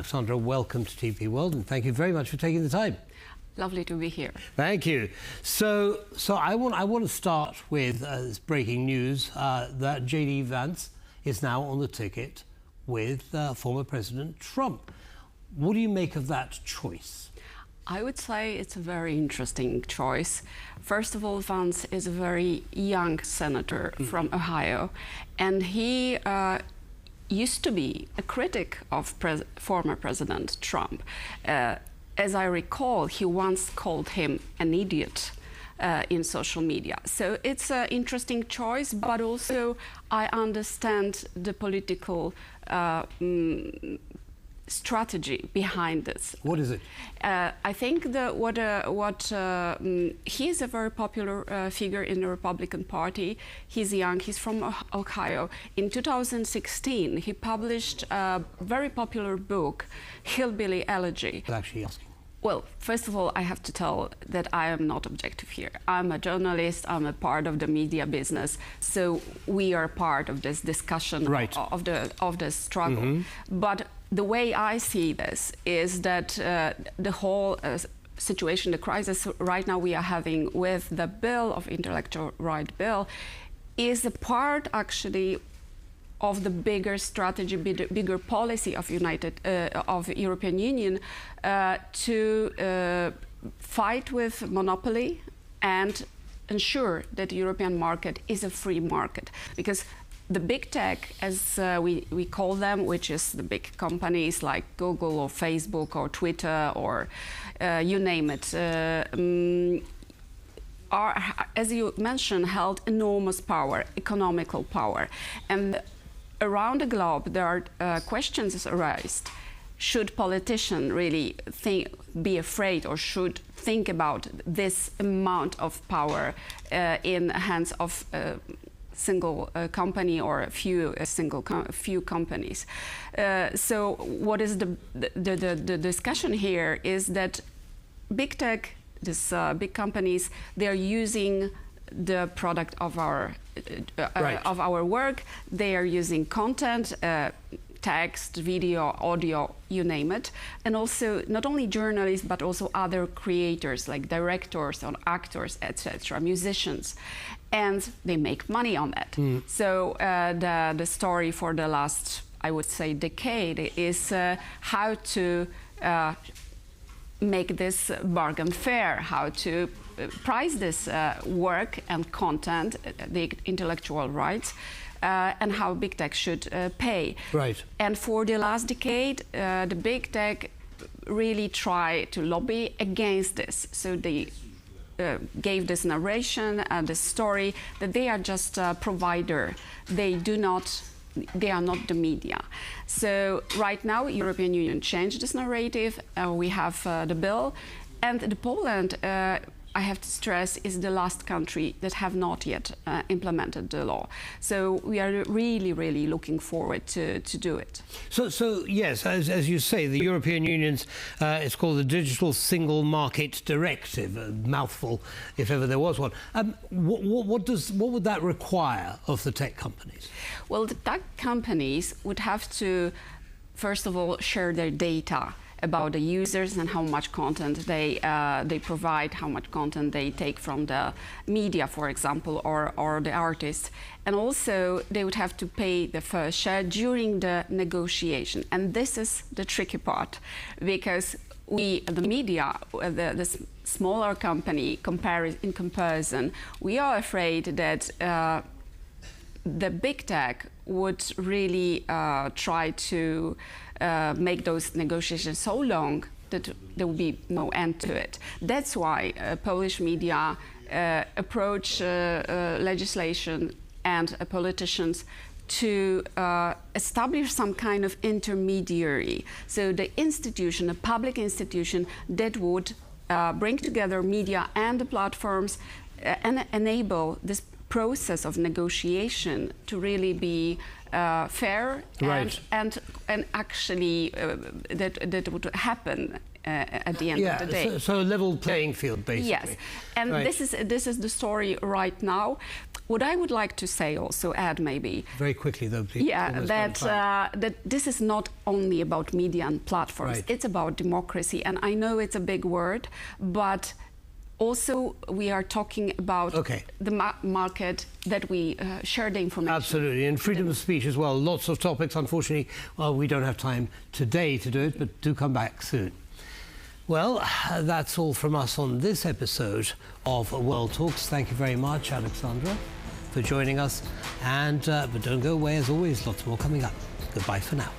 Aleksandra, welcome to TVP World, and thank you very much for taking the time. Lovely to be here. Thank you. So I want to start with this breaking news that J.D. Vance is now on the ticket with former President Trump. What do you make of that choice? I would say it's a very interesting choice. First of all, Vance is a very young senator from Ohio, and he used to be a critic of former President Trump. As I recall, he once called him an idiot in social media. So it's an interesting choice, but also I understand the political strategy behind this. What is it? I think that he is a very popular figure in the Republican Party. He's young, he's from Ohio. In 2016, he published a very popular book, Hillbilly Elegy. Actually asking. Well, first of all, I have to tell that I am not objective here. I'm a journalist, I'm a part of the media business, so we are part of this discussion, right, of the struggle. But the way I see this is that the whole situation, the crisis right now we are having with the bill of intellectual right bill is a part actually of the bigger strategy, bigger policy of European Union to fight with monopoly and ensure that the European market is a free market. Because the big tech, as we call them, which is the big companies like Google or Facebook or Twitter or you name it, are, as you mentioned, held enormous power, economical power. And around the globe, there are questions raised. Should politicians really be afraid or should think about this amount of power in the hands of single company or a few companies? So what is the discussion here is that big tech, these big companies, they are using the product of our work. They are using content, text, video, audio, you name it, and also not only journalists but also other creators like directors or actors, etc., musicians, and they make money on that. So the story for the last, I would say, decade is how to make this bargain fair, how to price this work and content, the intellectual rights, and how big tech should pay. Right. And for the last decade, the big tech really tried to lobby against this. So they gave this narration, the story that they are just a provider. They are not the media. So right now, European Union changed this narrative. We have the bill, and the Poland, I have to stress, is the last country that have not yet implemented the law. So we are really, really looking forward to do it. So yes, as you say, the European Union's, it's called the Digital Single Market Directive, a mouthful if ever there was one. What would that require of the tech companies? Well, the tech companies would have to, first of all, share their data about the users and how much content they provide, how much content they take from the media, for example, or the artists. And also, they would have to pay the first share during the negotiation. And this is the tricky part, because we, the media, the smaller company, in comparison, we are afraid that the big tech would really try to make those negotiations so long that there will be no end to it. That's why Polish media approach legislation and politicians to establish some kind of intermediary. So the institution, a public institution that would bring together media and the platforms and enable this process of negotiation to really be fair Right. and actually that would happen at the end of the day. So level playing field, basically. Yes, and right. this is the story right now. What I would like to say, also add maybe. Very quickly, though, please. Yeah, that this is not only about media and platforms. Right. It's about democracy, and I know it's a big word, but also we are talking about the market that we share the information. Absolutely, and freedom of speech as well. Lots of topics. Unfortunately, well, we don't have time today to do it, but do come back soon. Well, that's all from us on this episode of World Talks. Thank you very much, Aleksandra, for joining us. And but don't go away, as always, lots more coming up. Goodbye for now.